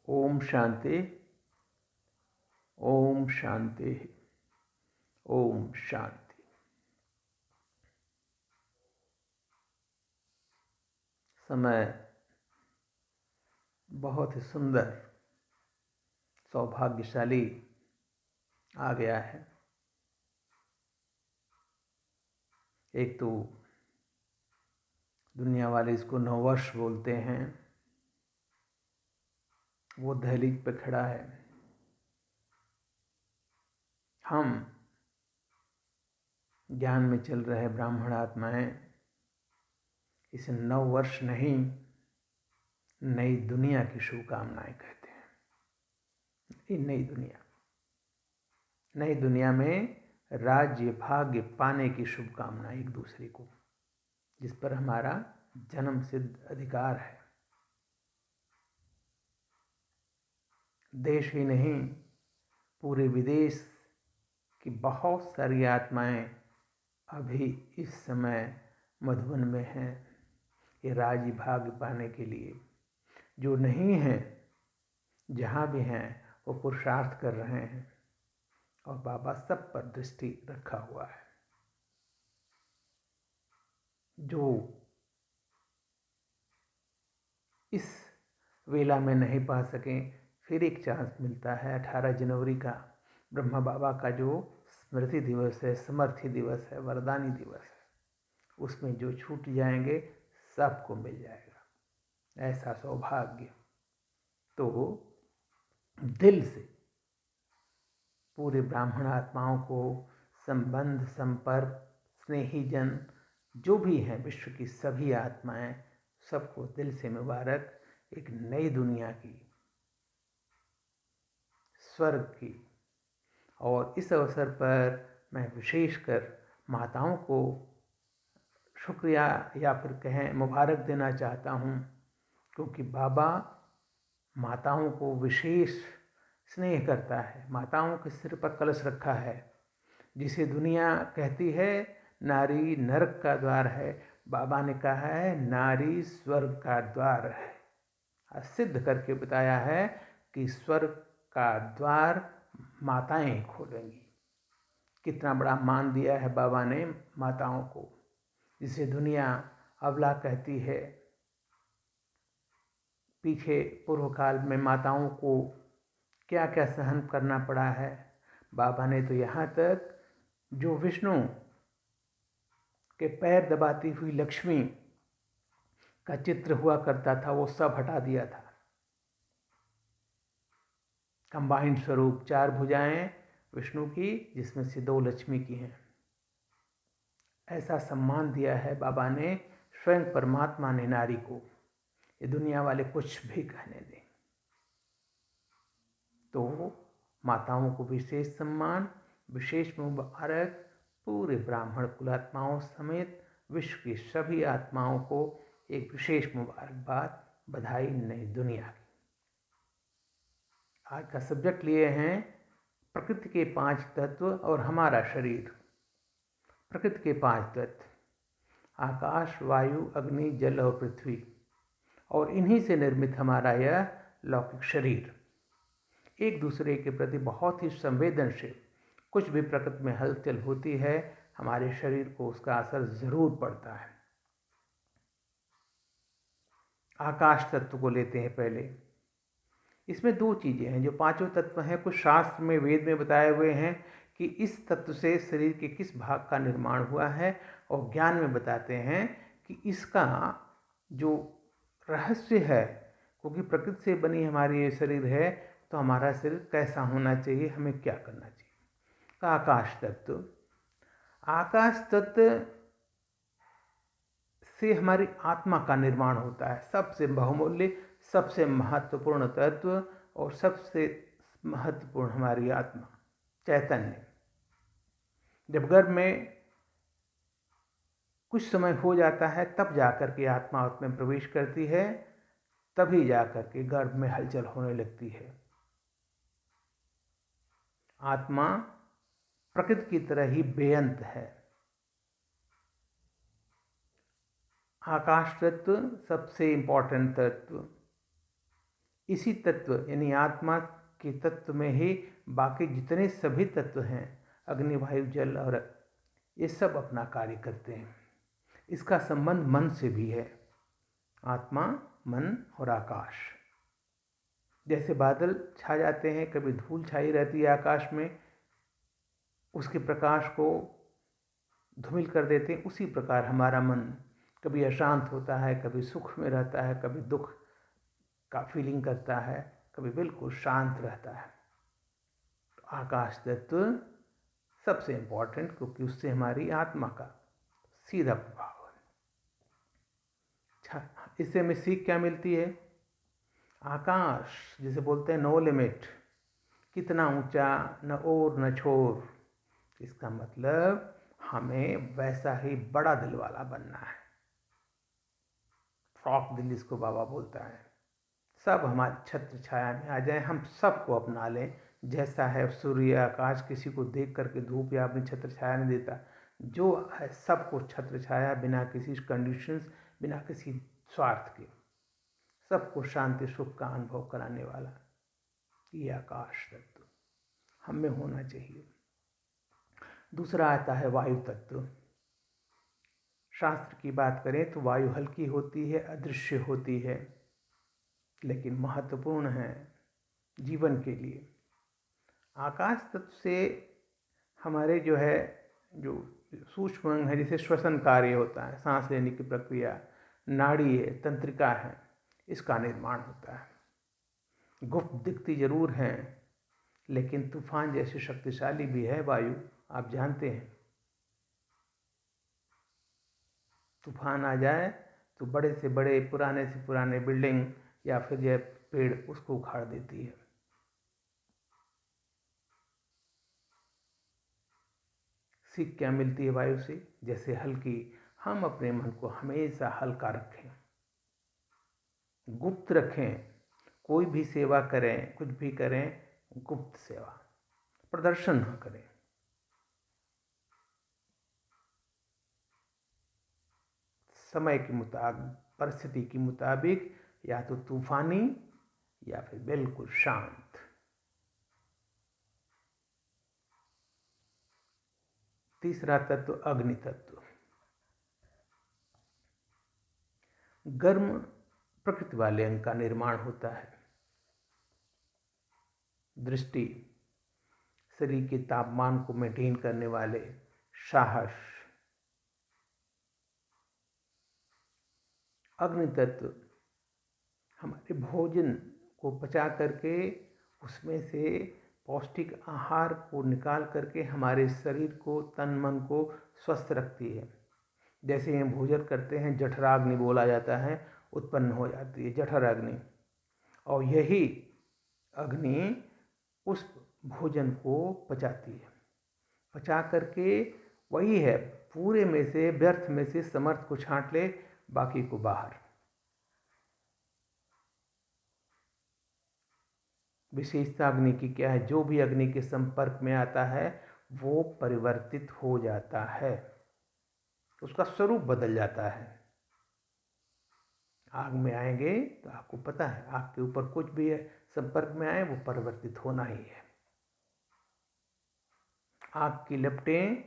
ओम शांति। ओम शांति। ओम शांति। समय बहुत ही सुंदर सौभाग्यशाली आ गया है। एक तो दुनिया वाले इसको नववर्ष बोलते हैं, वो दहलीज पे खड़ा है। हम ज्ञान में चल रहे ब्राह्मण आत्माएं इसे नववर्ष नहीं, नई दुनिया की शुभकामनाएं कहते हैं। ये नई दुनिया में राज्य भाग्य पाने की शुभकामना एक दूसरे को, जिस पर हमारा जन्म सिद्ध अधिकार है। देश ही नहीं, पूरे विदेश की बहुत सारी आत्माएं अभी इस समय मधुबन में हैं, ये राज्य भाग्य पाने के लिए। जो नहीं हैं, जहाँ भी हैं, वो पुरुषार्थ कर रहे हैं और बाबा सब पर दृष्टि रखा हुआ है। जो इस वेला में नहीं पा सकें, फिर एक चांस मिलता है। 18 जनवरी का ब्रह्मा बाबा का जो स्मृति दिवस है, समर्थी दिवस है, वरदानी दिवस है, उसमें जो छूट जाएंगे सबको मिल जाएगा ऐसा सौभाग्य। तो दिल से पूरे ब्राह्मण आत्माओं को, संबंध संपर्क स्नेहीजन जो भी हैं, विश्व की सभी आत्माएं, सबको दिल से मुबारक। एक नई दुनिया की, स्वर्ग की। और इस अवसर पर मैं विशेषकर माताओं को शुक्रिया या फिर कहें मुबारक देना चाहता हूँ, क्योंकि बाबा माताओं को विशेष स्नेह करता है। माताओं के सिर पर कलश रखा है। जिसे दुनिया कहती है नारी नरक का द्वार है, बाबा ने कहा है नारी स्वर्ग का द्वार है। सिद्ध करके बताया है कि स्वर्ग का द्वार माताएं खोलेंगी। कितना बड़ा मान दिया है बाबा ने माताओं को, जिसे दुनिया अबला कहती है। पीछे पूर्व काल में माताओं को क्या क्या सहन करना पड़ा है। बाबा ने तो यहाँ तक जो विष्णु के पैर दबाती हुई लक्ष्मी का चित्र हुआ करता था, वो सब हटा दिया था। कंबाइंड स्वरूप 4 भुजाएं विष्णु की, जिसमें से 2 लक्ष्मी की हैं। ऐसा सम्मान दिया है बाबा ने, स्वयं परमात्मा ने नारी को। ये दुनिया वाले कुछ भी कहने दें। तो माताओं को विशेष सम्मान, विशेष मुबारक। पूरे ब्राह्मण कुलात्माओं समेत विश्व की सभी आत्माओं को एक विशेष मुबारकबाद, बधाई नई दुनिया की। आज का सब्जेक्ट लिए हैं प्रकृति के 5 तत्व और हमारा शरीर। प्रकृति के 5 तत्व आकाश, वायु, अग्नि, जल और पृथ्वी, और इन्हीं से निर्मित हमारा यह लौकिक शरीर एक दूसरे के प्रति बहुत ही संवेदनशील। कुछ भी प्रकृति में हलचल होती है, हमारे शरीर को उसका असर जरूर पड़ता है। आकाश तत्व को लेते हैं पहले। इसमें 2 चीज़ें हैं जो 5 तत्व हैं। कुछ शास्त्र में, वेद में बताए हुए हैं कि इस तत्व से शरीर के किस भाग का निर्माण हुआ है, और ज्ञान में बताते हैं कि इसका जो रहस्य है, क्योंकि प्रकृति से बनी हमारी ये शरीर है, तो हमारा शरीर कैसा होना चाहिए, हमें क्या करना चाहिए। आकाश तत्व, आकाश तत्व से हमारी आत्मा का निर्माण होता है। सबसे बहुमूल्य, सबसे महत्वपूर्ण तत्व और सबसे महत्वपूर्ण हमारी आत्मा, चैतन्य। जब गर्भ में कुछ समय हो जाता है, तब जाकर के आत्मा उसमें प्रवेश करती है, तभी जाकर के गर्भ में हलचल होने लगती है। आत्मा प्रकृति की तरह ही बेअंत है। आकाश तत्व सबसे इंपॉर्टेंट तत्व, इसी तत्व यानी आत्मा के तत्व में ही बाकी जितने सभी तत्व हैं, अग्नि, वायु, जल और ये सब अपना कार्य करते हैं। इसका संबंध मन से भी है। आत्मा, मन और आकाश। जैसे बादल छा जाते हैं, कभी धूल छाई रहती है आकाश में, उसके प्रकाश को धूमिल कर देते हैं, उसी प्रकार हमारा मन कभी अशांत होता है, कभी सुख में रहता है, कभी दुख का फीलिंग करता है, कभी बिल्कुल शांत रहता है। तो आकाश तत्व सबसे इम्पोर्टेंट, क्योंकि उससे हमारी आत्मा का सीधा प्रभाव है। अच्छा, इससे हमें सीख क्या मिलती है? आकाश जिसे बोलते हैं नो लिमिट, कितना ऊंचा, न ओर न छोर। इसका मतलब हमें वैसा ही बड़ा दिल वाला बनना है। फ्रॉक दिल जिसको बाबा बोलता है। सब हमारी छत्र छाया में आ जाए, हम सबको अपना लें। जैसा है सूर्य, आकाश किसी को देख करके धूप या अपनी छत्र छाया नहीं देता। जो है सबको छत्र छाया, बिना किसी कंडीशंस, बिना किसी स्वार्थ के, सबको शांति सुख का अनुभव कराने वाला ये आकाश तत्व हम में होना चाहिए। दूसरा आता है वायु तत्व। शास्त्र की बात करें तो वायु हल्की होती है, अदृश्य होती है, लेकिन महत्वपूर्ण है जीवन के लिए। आकाश तत्व से हमारे जो सूक्ष्म अंग है, जैसे श्वसन कार्य होता है, सांस लेने की प्रक्रिया, नाड़ी है, तंत्रिका है, इसका निर्माण होता है। गुप्त दिखती जरूर है, लेकिन तूफान जैसी शक्तिशाली भी है वायु, आप जानते हैं। तूफान आ जाए तो बड़े से बड़े, पुराने से पुराने बिल्डिंग या फिर यह पेड़ उसको उखाड़ देती है। सीख क्या मिलती है वायु से? जैसे हल्की, हम अपने मन को हमेशा हल्का रखें, गुप्त रखें। कोई भी सेवा करें, कुछ भी करें, गुप्त सेवा, प्रदर्शन न करें। समय के मुताबिक, परिस्थिति के मुताबिक, या तो तूफानी या फिर बिल्कुल शांत। तीसरा तत्व अग्नि तत्व। गर्म प्रकृति वाले अंग का निर्माण होता है। दृष्टि, शरीर के तापमान को मेंटेन करने वाले, साहस। अग्नि तत्व हमारे भोजन को पचा करके उसमें से पौष्टिक आहार को निकाल करके हमारे शरीर को, तन मन को स्वस्थ रखती है। जैसे हम भोजन करते हैं, जठराग्नि बोला जाता है, उत्पन्न हो जाती है जठर अग्नि, और यही अग्नि उस भोजन को पचाती है। पचा करके वही है, पूरे में से, व्यर्थ में से समर्थ को छांट ले, बाकी को बाहर। विशेषता अग्नि की क्या है? जो भी अग्नि के संपर्क में आता है वो परिवर्तित हो जाता है, उसका स्वरूप बदल जाता है। आग में आएंगे तो आपको पता है, आग के ऊपर कुछ भी है संपर्क में आए वो परिवर्तित होना ही है। आग की लपटें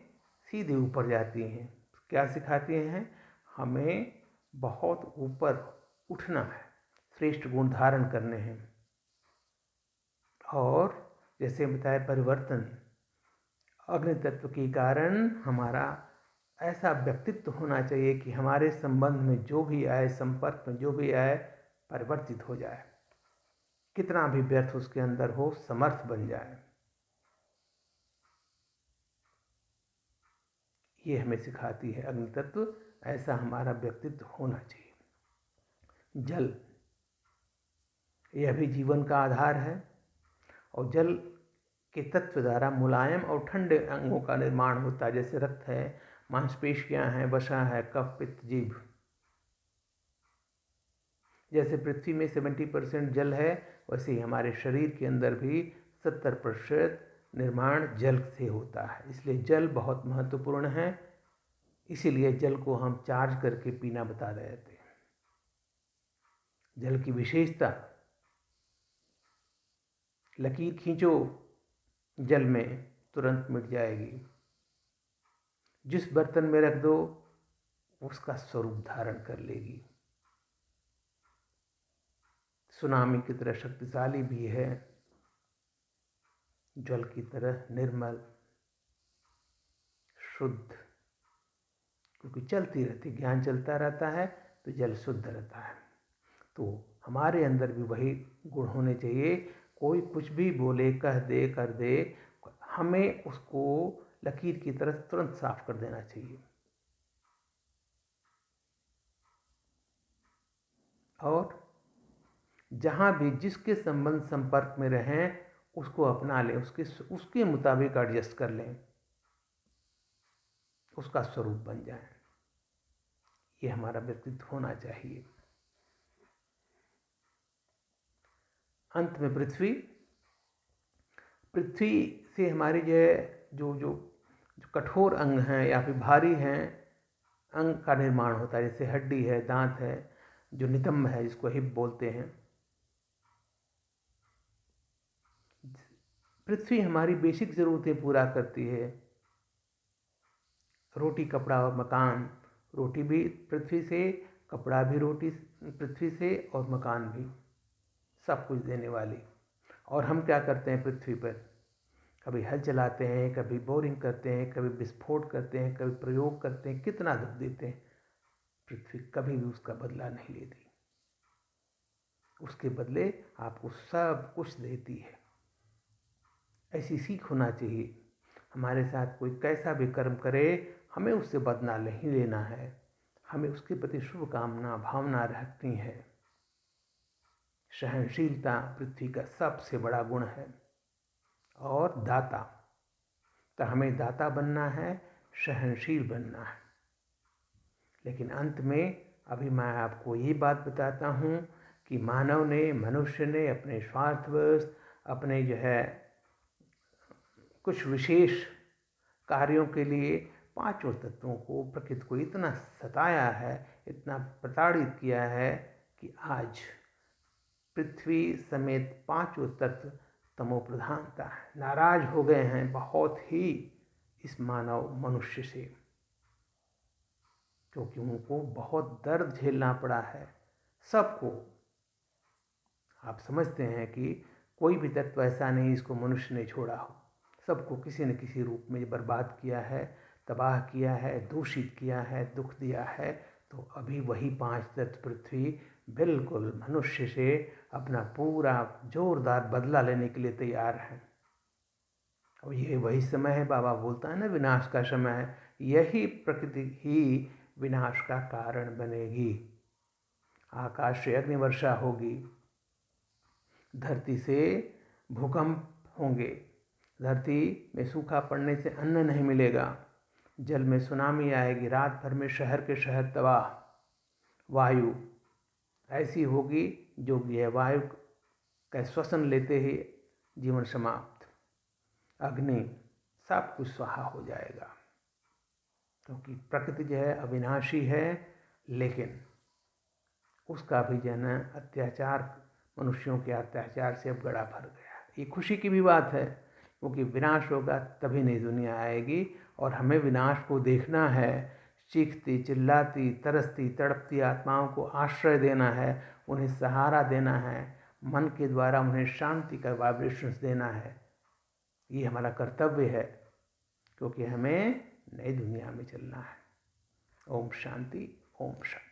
सीधे ऊपर जाती हैं। क्या सिखाती हैं? हमें बहुत ऊपर उठना है, श्रेष्ठ गुण धारण करने हैं। और जैसे बताया, परिवर्तन अग्नि तत्व के कारण हमारा ऐसा व्यक्तित्व होना चाहिए कि हमारे संबंध में जो भी आए, संपर्क में जो भी आए, परिवर्तित हो जाए। कितना भी व्यर्थ उसके अंदर हो, समर्थ बन जाए। ये हमें सिखाती है अग्नि तत्व। ऐसा हमारा व्यक्तित्व होना चाहिए। जल, यह भी जीवन का आधार है, और जल के तत्व द्वारा मुलायम और ठंडे अंगों का निर्माण होता है। जैसे रक्त है, मांसपेशियां हैं, वसा है, कफ, पित्त, जीभ। जैसे पृथ्वी में 70% जल है, वैसे ही हमारे शरीर के अंदर भी 70% निर्माण जल से होता है। इसलिए जल बहुत महत्वपूर्ण है। इसीलिए जल को हम चार्ज करके पीना बता रहे थे। जल की विशेषता लकीर खींचो जल में, तुरंत मिट जाएगी। जिस बर्तन में रख दो उसका स्वरूप धारण कर लेगी। सुनामी की तरह शक्तिशाली भी है, जल की तरह निर्मल शुद्ध, क्योंकि चलती रहती, ज्ञान चलता रहता है तो जल शुद्ध रहता है। तो हमारे अंदर भी वही गुण होने चाहिए। कोई कुछ भी बोले, कह दे, कर दे, हमें उसको लकीर की तरह तुरंत साफ कर देना चाहिए। और जहाँ भी जिसके संबंध संपर्क में रहें उसको अपना लें, उसके मुताबिक एडजस्ट कर लें, उसका स्वरूप बन जाए। ये हमारा व्यक्तित्व होना चाहिए। अंत में पृथ्वी से हमारी जो कठोर अंग हैं या फिर भारी हैं अंग का निर्माण होता है। जैसे हड्डी है, दांत है, जो नितंब है जिसको हिप बोलते हैं। पृथ्वी हमारी बेसिक ज़रूरतें पूरा करती है। रोटी, कपड़ा और मकान। रोटी भी पृथ्वी से, कपड़ा भी रोटी पृथ्वी से, और मकान भी, सब कुछ देने वाली। और हम क्या करते हैं पृथ्वी पर? कभी हल चलाते हैं, कभी बोरिंग करते हैं, कभी विस्फोट करते हैं, कभी प्रयोग करते हैं, कितना दुख देते हैं। पृथ्वी कभी भी उसका बदला नहीं लेती, उसके बदले आपको सब कुछ देती है। ऐसी सीख होना चाहिए। हमारे साथ कोई कैसा भी कर्म करे, हमें उससे बदला नहीं लेना है, हमें उसके प्रति शुभकामना भावना रखती है। सहनशीलता पृथ्वी का सबसे बड़ा गुण है। और दाता, तो हमें दाता बनना है, सहनशील बनना है। लेकिन अंत में अभी मैं आपको ये बात बताता हूँ कि मनुष्य ने अपने स्वार्थवश, अपने कुछ विशेष कार्यों के लिए पांचों तत्वों को, प्रकृति को इतना सताया है, इतना प्रताड़ित किया है कि आज पृथ्वी समेत पांचों तत्व तमो प्रधानता है, नाराज हो गए हैं बहुत ही इस मनुष्य से, क्योंकि उनको बहुत दर्द झेलना पड़ा है। सबको आप समझते हैं कि कोई भी तत्व ऐसा नहीं इसको मनुष्य ने छोड़ा हो। सबको किसी न किसी रूप में बर्बाद किया है, तबाह किया है, दूषित किया है, दुख दिया है। तो अभी वही पांच तत्व पृथ्वी बिल्कुल मनुष्य से अपना पूरा जोरदार बदला लेने के लिए तैयार है। और ये वही समय है, बाबा बोलता है ना, विनाश का समय है। यही प्रकृति ही विनाश का कारण बनेगी। आकाश से अग्निवर्षा होगी, धरती से भूकंप होंगे, धरती में सूखा पड़ने से अन्न नहीं मिलेगा, जल में सुनामी आएगी, रात भर में शहर के शहर तबाह। वायु ऐसी होगी जो यह वायु का श्वसन लेते ही जीवन समाप्त। अग्नि, सब कुछ स्वाहा हो जाएगा, क्योंकि प्रकृति अविनाशी है, लेकिन उसका भी अत्याचार, मनुष्यों के अत्याचार से अब गड़ा भर गया। ये खुशी की भी बात है, क्योंकि विनाश होगा तभी नई दुनिया आएगी। और हमें विनाश को देखना है, चीखती, चिल्लाती, तरसती, तड़पती आत्माओं को आश्रय देना है, उन्हें सहारा देना है, मन के द्वारा उन्हें शांति का वाइब्रेशंस देना है। ये हमारा कर्तव्य है, क्योंकि हमें नई दुनिया में चलना है। ओम शांति, ओम शांति।